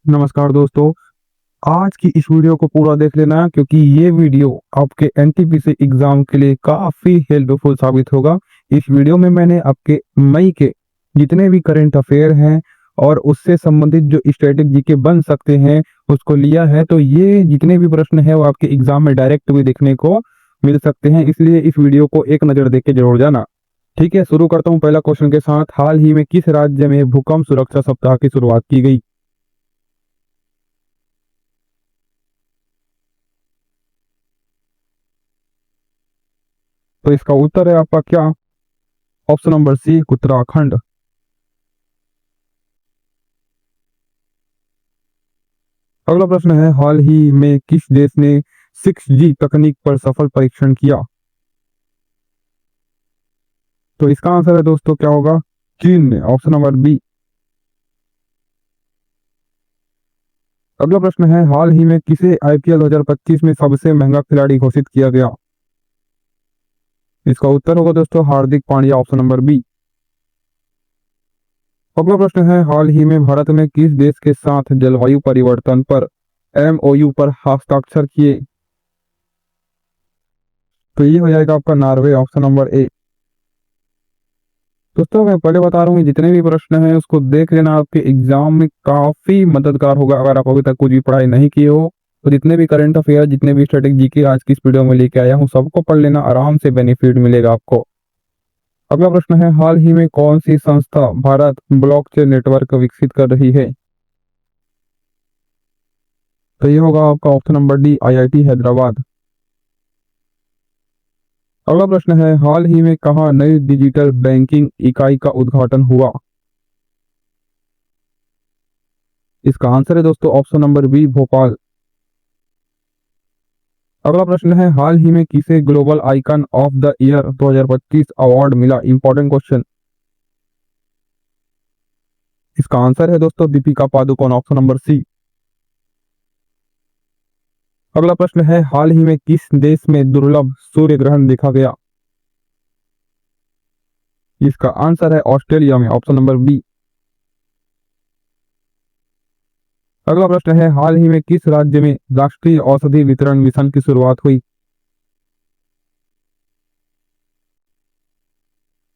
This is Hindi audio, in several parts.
नमस्कार दोस्तों। आज की इस वीडियो को पूरा देख लेना क्योंकि ये वीडियो आपके एनटीपीसी एग्जाम के लिए काफी हेल्पफुल साबित होगा। इस वीडियो में मैंने आपके मई के जितने भी करंट अफेयर हैं और उससे संबंधित जो स्टैटिक जीके बन सकते हैं उसको लिया है, तो ये जितने भी प्रश्न है वो आपके एग्जाम में डायरेक्ट भी देखने को मिल सकते हैं, इसलिए इस वीडियो को एक नजर देख के जरूर जाना। ठीक है, शुरू करता हूँ पहला क्वेश्चन के साथ। हाल ही में किस राज्य में भूकंप सुरक्षा सप्ताह की शुरुआत की गई? तो इसका उत्तर है आपका क्या? Option number C, Uttarakhand. अगला प्रश्न है, हाल ही में किस देश ने 6G तकनीक पर सफल परीक्षण किया? तो इसका आंसर है दोस्तों क्या होगा? चीन ने, ऑप्शन नंबर बी। अगला प्रश्न है, हाल ही में किसे आईपीएल 2025 में सबसे महंगा खिलाड़ी घोषित किया गया? इसका उत्तर होगा दोस्तों Hardik Pandya, option number B. अगला प्रश्न है, हाल ही में भारत ने किस देश के साथ जलवायु परिवर्तन पर एमओयू पर हस्ताक्षर किए? तो ये हो जाएगा आपका नॉर्वे, ऑप्शन नंबर ए। दोस्तों मैं पहले बता रहा हूँ जितने भी प्रश्न हैं उसको देख लेना, आपके एग्जाम में काफी मददगार होगा। अगर आप अभी तक कुछ भी पढ़ाई नहीं किए हो तो जितने भी करंट अफेयर, जितने भी स्टैटिक जीके आज की इस वीडियो में लेके आया हूँ सबको पढ़ लेना, आराम से बेनिफिट मिलेगा आपको। अगला प्रश्न है, हाल ही में कौन सी संस्था भारत ब्लॉकचेन नेटवर्क विकसित कर रही है? तो ये होगा आपका option number D, IIT Hyderabad. अगला प्रश्न है, हाल ही में कहाँ नई डिजिटल बैंकिंग इकाई का उद्घाटन हुआ? इसका आंसर है दोस्तों ऑप्शन नंबर बी, भोपाल। अगला प्रश्न है, हाल ही में किसे global icon of the year 2025 award मिला? Important question. इसका आंसर है दोस्तों Deepika Padukone, option number C. अगला प्रश्न है, हाल ही में किस देश में दुर्लभ सूर्य ग्रहण देखा गया? इसका आंसर है ऑस्ट्रेलिया में, ऑप्शन नंबर बी। अगला प्रश्न है, हाल ही में किस राज्य में राष्ट्रीय औषधि वितरण मिशन की शुरुआत हुई?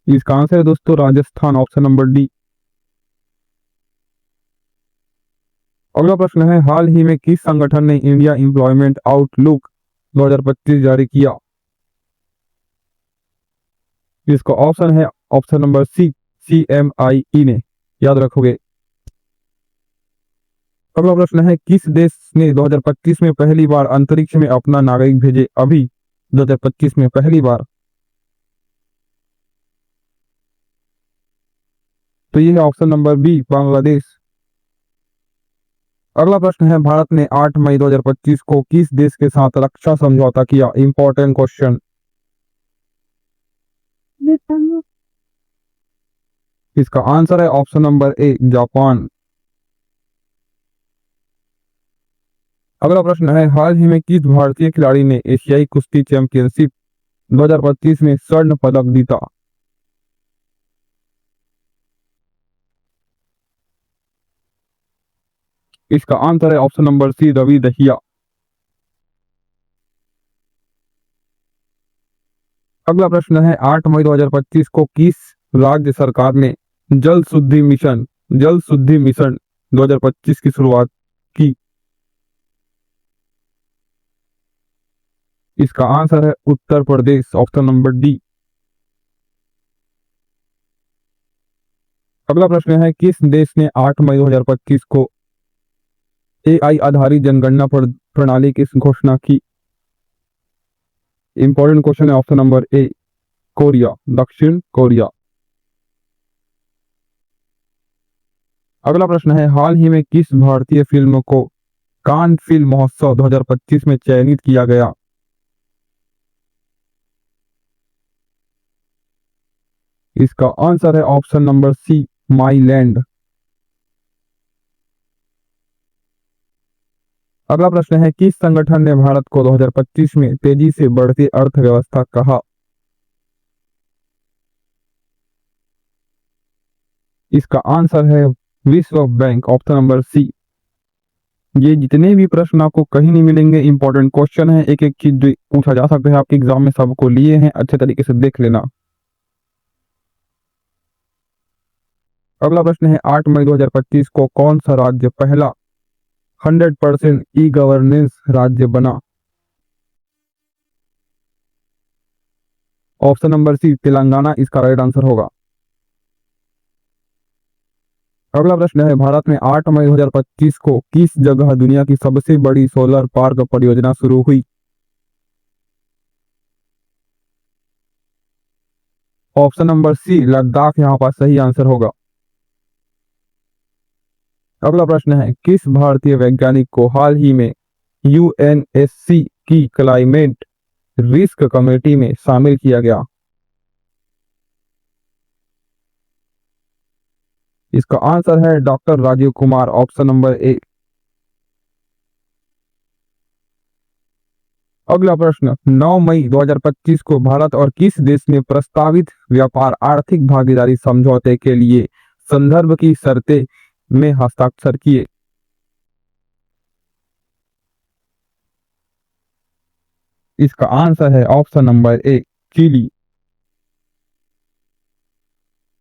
इसका आंसर है दोस्तों राजस्थान, ऑप्शन नंबर डी। अगला प्रश्न है, हाल ही में किस संगठन ने इंडिया एम्प्लॉयमेंट आउटलुक 2025 जारी किया? इसका ऑप्शन है ऑप्शन नंबर सी, CMIE ने, याद रखोगे। अगला प्रश्न है, किस देश ने 2025 में पहली बार अंतरिक्ष में अपना नागरिक भेजे? अभी 2025 में पहली बार। तो ये है ऑप्शन नंबर बी, बांग्लादेश। अगला प्रश्न है, भारत ने 8 मई 2025 को किस देश के साथ रक्षा समझौता किया? Important question. इसका आंसर है ऑप्शन नंबर ए, जापान। अगला प्रश्न है, हाल ही में किस भारतीय खिलाड़ी ने एशियाई कुश्ती चैंपियनशिप 2025 में स्वर्ण पदक जीता? इसका आंसर है option number C, Ravi Dahiya. अगला प्रश्न है, 8 मई 2025 को किस राज्य सरकार ने जल शुद्धि मिशन 2025 की शुरुआत की? इसका आंसर है Uttar Pradesh, option number D. अगला प्रश्न है, किस देश ने 8 मई 2025 को AI आधारित जनगणना प्रणाली की घोषणा की? इंपॉर्टेंट क्वेश्चन है ऑप्शन नंबर ए, कोरिया, दक्षिण कोरिया। अगला प्रश्न है, हाल ही में किस भारतीय फिल्म को कान फिल्म महोत्सव 2025 में चयनित किया गया? इसका आंसर है option number C, my land. अगला प्रश्न है, किस संगठन ने भारत को 2025 में तेजी से बढ़ती अर्थव्यवस्था कहा? इसका आंसर है विश्व बैंक, ऑप्शन नंबर सी। ये जितने भी प्रश्न आपको कहीं नहीं मिलेंगे, इंपॉर्टेंट क्वेश्चन है, एक एक चीज जो पूछा जा सकता है आपके एग्जाम में, सबको लिए हैं, अच्छे तरीके से देख लेना। अगला प्रश्न है 8 मई 2025 को कौन सा राज्य पहला 100% ई गवर्नेंस राज्य बना? ऑप्शन नंबर सी तेलंगाना इसका राइट आंसर होगा। अगला प्रश्न है भारत में 8 मई 2025 को किस जगह दुनिया की सबसे बड़ी सोलर पार्क परियोजना शुरू हुई? ऑप्शन नंबर सी लद्दाख यहाँ पर सही आंसर होगा। अगला प्रश्न है किस भारतीय वैज्ञानिक को हाल ही में यूएनएससी की क्लाइमेट रिस्क कमेटी में शामिल किया गया? इसका आंसर है doctor Rajiv Kumar, option number A. अगला प्रश्न 9 मई 2025 को भारत और किस देश ने प्रस्तावित व्यापार आर्थिक भागीदारी समझौते के लिए संदर्भ की शर्तें में हस्ताक्षर किए? इसका आंसर है ऑप्शन नंबर ए चिली।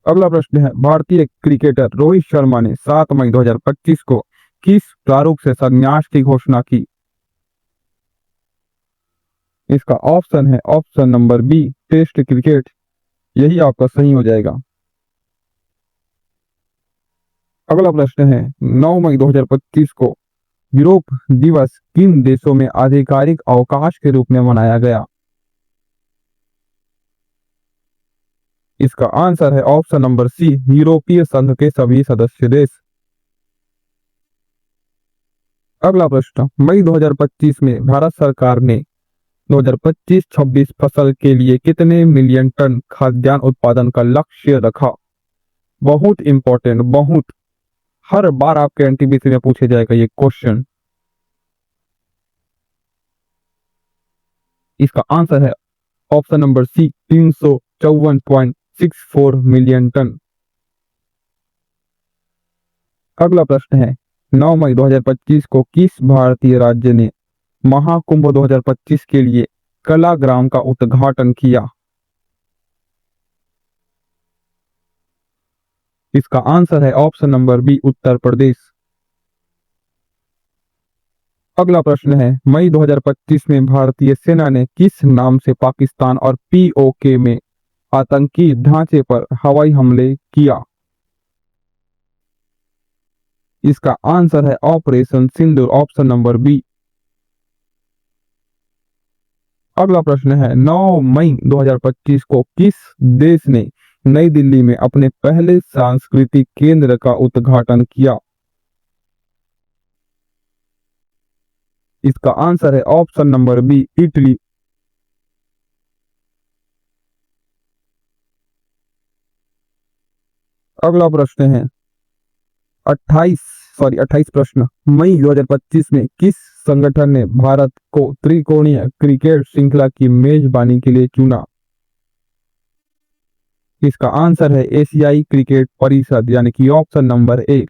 अगला प्रश्न है भारतीय क्रिकेटर रोहित शर्मा ने 7 मई 2025 को किस प्रारूप से संन्यास की घोषणा की? इसका ऑप्शन है option number B test cricket, यही आपका सही हो जाएगा। अगला प्रश्न है 9 मई 2025 को यूरोप दिवस किन देशों में आधिकारिक अवकाश के रूप में मनाया गया? इसका आंसर है ऑप्शन नंबर सी यूरोपीय संघ के सभी सदस्य देश। अगला प्रश्न मई 2025 में भारत सरकार ने 2025-26 फसल के लिए कितने मिलियन टन खाद्यान्न उत्पादन का लक्ष्य रखा? बहुत इंपॉर्टेंट, बहुत, हर बार आपके एनटीपीसी में पूछे जाएगा ये क्वेश्चन। इसका आंसर है option number C 354.64 million tonne. अगला प्रश्न है 9 मई 2025 को किस भारतीय राज्य ने महाकुंभ 2025 के लिए कलाग्राम का उद्घाटन किया? इसका आंसर है option number B Uttar Pradesh. अगला प्रश्न है मई 2025 में भारतीय सेना ने किस नाम से पाकिस्तान और पीओके में आतंकी ढांचे पर हवाई हमले किया? इसका आंसर है ऑपरेशन सिंदूर, ऑप्शन नंबर बी। अगला प्रश्न है 9 मई 2025 को किस देश ने नई दिल्ली में अपने पहले सांस्कृतिक केंद्र का उद्घाटन किया? इसका आंसर है ऑप्शन नंबर बी इटली। अगला प्रश्न है 28 प्रश्न मई 2025 में किस संगठन ने भारत को त्रिकोणीय क्रिकेट श्रृंखला की मेजबानी के लिए चुना? इसका आंसर है एशियाई क्रिकेट परिषद, यानी कि ऑप्शन नंबर ए।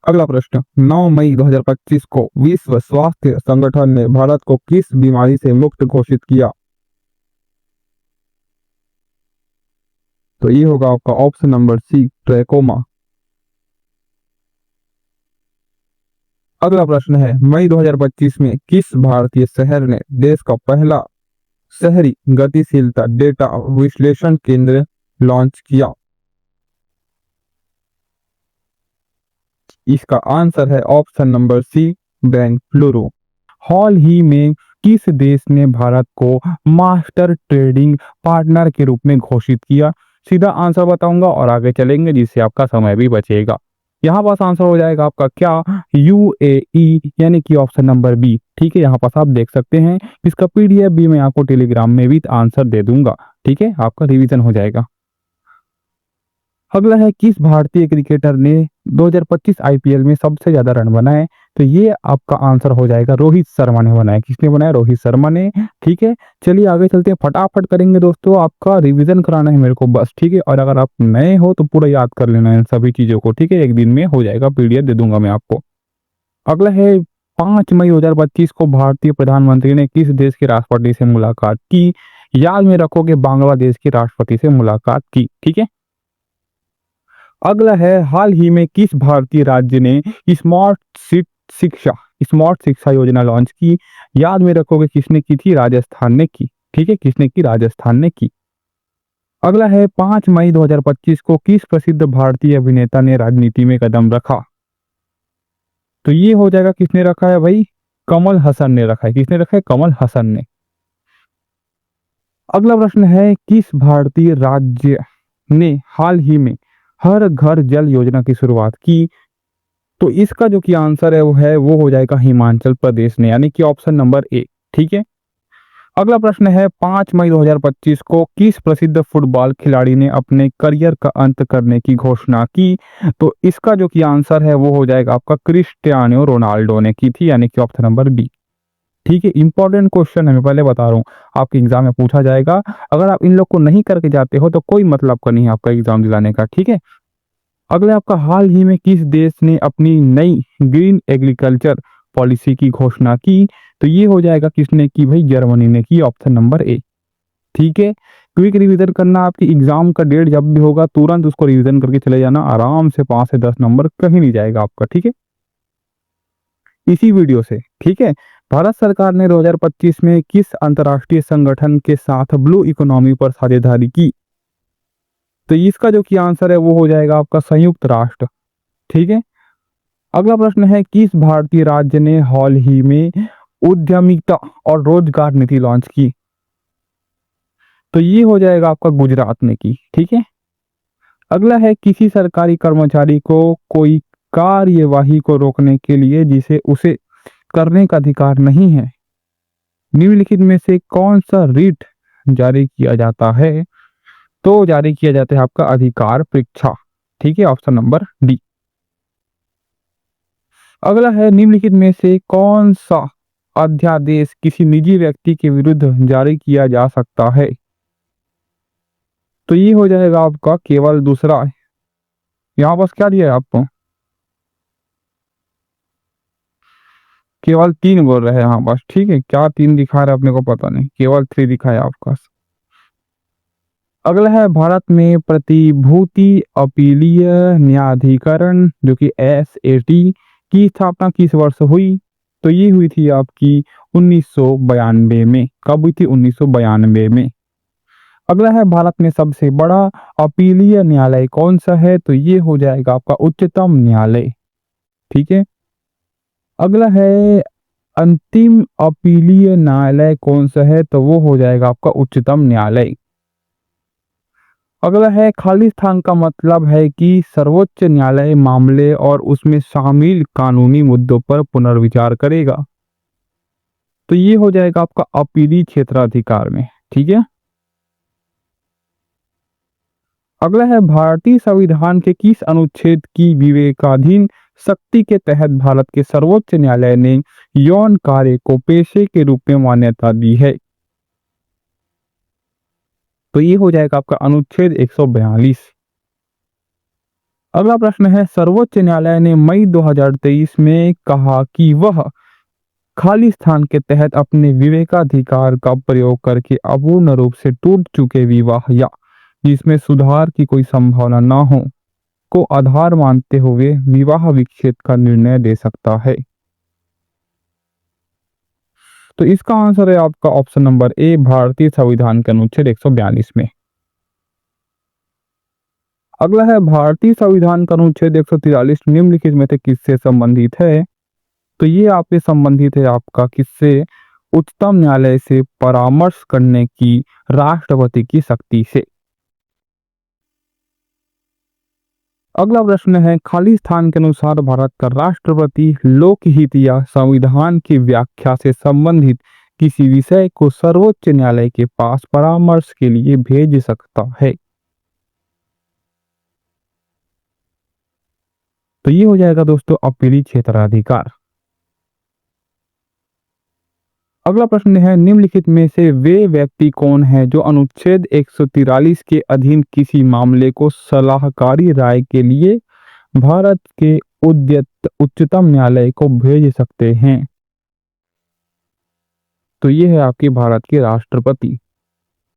अगला प्रश्न 9 मई 2025 को विश्व स्वास्थ्य संगठन ने भारत को किस बीमारी से मुक्त घोषित किया? तो ये होगा आपका ऑप्शन नंबर सी ट्रैकोमा। अगला प्रश्न है मई 2025 में किस भारतीय शहर ने देश का पहला शहरी गतिशीलता डेटा विश्लेषण केंद्र लॉन्च किया? इसका आंसर है ऑप्शन नंबर सी बेंगलुरु। हाल ही में किस देश ने भारत को मास्टर ट्रेडिंग पार्टनर के रूप में घोषित किया? सीधा आंसर बताऊंगा और आगे चलेंगे जिससे आपका समय भी बचेगा। यहाँ पास आंसर हो जाएगा आपका क्या, यूएई, यानी कि ऑप्शन नंबर बी। ठीक है, यहाँ पास आप देख सकते हैं, इसका पीडीएफ भी मैं आपको टेलीग्राम में भी आंसर दे दूंगा। ठीक है, आपका रिवीजन हो जाएगा। अगला है किस भारतीय क्रिकेटर ने 2025 आईपीएल में सबसे ज्यादा रन बनाए? तो ये आपका आंसर हो जाएगा, रोहित शर्मा ने बनाया। किसने बनाया? रोहित शर्मा ने। ठीक है, चलिए आगे चलते हैं, फटाफट करेंगे दोस्तों, आपका रिवीजन कराना है मेरे को बस। ठीक है, और अगर आप नए हो तो पूरा याद कर लेना इन सभी चीजों को। ठीक है, एक दिन में हो जाएगा, पीडीएफ दे दूंगा मैं आपको। अगला है, 5 मई 2025 को भारतीय प्रधानमंत्री ने किस देश के राष्ट्रपति से मुलाकात की? याद में रखोगे, बांग्लादेश के राष्ट्रपति से मुलाकात की। ठीक है, अगला है, हाल ही में किस भारतीय राज्य ने स्मार्ट शिक्षा स्मार्ट शिक्षा योजना लॉन्च की? याद में रखोगे, किसने की थी? राजस्थान ने की। ठीक है, किसने की? राजस्थान ने की। अगला है, 5 मई 2025 को किस प्रसिद्ध भारतीय अभिनेता ने राजनीति में कदम रखा? तो ये हो जाएगा, किसने रखा है भाई? कमल हसन ने रखा है। किसने रखा है? कमल हसन ने। अगला प्रश्न है, किस भारतीय राज्य ने हाल ही में हर घर जल योजना की शुरुआत की? तो इसका जो कि आंसर है वो हो जाएगा हिमाचल प्रदेश ने, यानी कि ऑप्शन नंबर ए। ठीक है, अगला प्रश्न है, 5 मई 2025 को किस प्रसिद्ध फुटबॉल खिलाड़ी ने अपने करियर का अंत करने की घोषणा की? तो इसका जो कि आंसर है वो हो जाएगा आपका क्रिस्टियानो रोनाल्डो ने की थी, यानी कि ऑप्शन नंबर बी। ठीक है, इंपॉर्टेंट क्वेश्चन है, मैं पहले बता रहा हूँ, आपके एग्जाम में पूछा जाएगा। अगर आप इन लोग को नहीं करके जाते हो तो कोई मतलब का नहीं है आपका एग्जाम दिलाने का। ठीक है, अगले आपका, हाल ही में किस देश ने अपनी नई ग्रीन एग्रीकल्चर पॉलिसी की घोषणा की? तो ये हो जाएगा, किसने की भाई? जर्मनी ने की, ऑप्शन नंबर ए। ठीक है, क्विक रिवीजन करना, आपकी एग्जाम का डेट जब भी होगा तुरंत उसको रिवीजन करके चले जाना, आराम से 5 से 10 नंबर कहीं नहीं जाएगा आपका। ठीक है, इसी वीडियो से। ठीक है, भारत सरकार ने 2025 में किस अंतर्राष्ट्रीय संगठन के साथ ब्लू इकोनॉमी पर साझेदारी की? तो इसका जो कि आंसर है वो हो जाएगा आपका संयुक्त राष्ट्र। ठीक है, अगला प्रश्न है, किस भारतीय राज्य ने हाल ही में उद्यमिता और रोजगार नीति लॉन्च की? तो ये हो जाएगा आपका गुजरात ने की। ठीक है, अगला है, किसी सरकारी कर्मचारी को कोई कार्यवाही को रोकने के लिए जिसे उसे करने का अधिकार नहीं है, निम्नलिखित में से कौन सा रिट जारी किया जाता है? तो जारी किया जाता है आपका अधिकार परीक्षा। ठीक है, ऑप्शन नंबर डी। अगला है, निम्नलिखित में से कौन सा अध्यादेश किसी निजी व्यक्ति के विरुद्ध जारी किया जा सकता है? तो ये हो जाएगा आपका केवल दूसरा। यहाँ बस क्या दिया है आपको? केवल 3 बोल रहे हैं, हाँ बस। ठीक है, क्या 3 दिखा रहा है अपने को पता नहीं, केवल 3 दिखाया आपका। अगला है, भारत में प्रतिभूति अपीलीय न्यायाधिकरण जो कि एसएटी की स्थापना किस वर्ष हुई? तो ये हुई थी आपकी 1992 में। कब हुई थी? 1992 में। अगला है, भारत में सबसे बड़ा अपीलीय न्यायालय कौन सा है? तो ये हो जाएगा आपका उच्चतम न्यायालय। ठीक है, अगला है, अंतिम अपीलीय न्यायालय कौन सा है? तो वो हो जाएगा आपका उच्चतम न्यायालय। अगला है, खालिस्तान का मतलब है कि सर्वोच्च न्यायालय मामले और उसमें शामिल कानूनी मुद्दों पर पुनर्विचार करेगा। तो ये हो जाएगा आपका अपीली क्षेत्राधिकार में। ठीक है, अगला है, भारतीय संविधान के किस अनुच्छेद की विवेकाधीन शक्ति के तहत भारत के सर्वोच्च न्यायालय ने यौन कार्य को पेशे के रूप में मान्यता दी है? तो ये हो जाएगा आपका अनुच्छेद 142। अगला प्रश्न है, सर्वोच्च न्यायालय ने मई 2023 में कहा कि वह खालिस्तान के तहत अपने विवेकाधिकार का प्रयोग करके अपूर्ण रूप से टूट चुके विवाह या जिसमें सुधार की कोई संभावना न हो को आधार मानते हुए विवाह विच्छेद का निर्णय दे सकता है। तो इसका आंसर है आपका ऑप्शन नंबर ए, भारतीय संविधान के अनुच्छेद 142 में। अगला है, भारतीय संविधान का अनुच्छेद 143 निम्नलिखित में से किससे संबंधित है? तो ये आपसे संबंधित है आपका किससे? उच्चतम न्यायालय से परामर्श करने की राष्ट्रपति की शक्ति से। अगला प्रश्न है, खालिस्तान के अनुसार भारत का राष्ट्रपति लोकहित या संविधान की व्याख्या से संबंधित किसी विषय को सर्वोच्च न्यायालय के पास परामर्श के लिए भेज सकता है। तो ये हो जाएगा दोस्तों अपीली क्षेत्राधिकार। अगला प्रश्न है, निम्नलिखित में से वे व्यक्ति कौन है जो अनुच्छेद 143 के अधीन किसी मामले को सलाहकारी राय के लिए भारत के उच्चतम न्यायालय को भेज सकते हैं? तो ये है आपके भारत के राष्ट्रपति।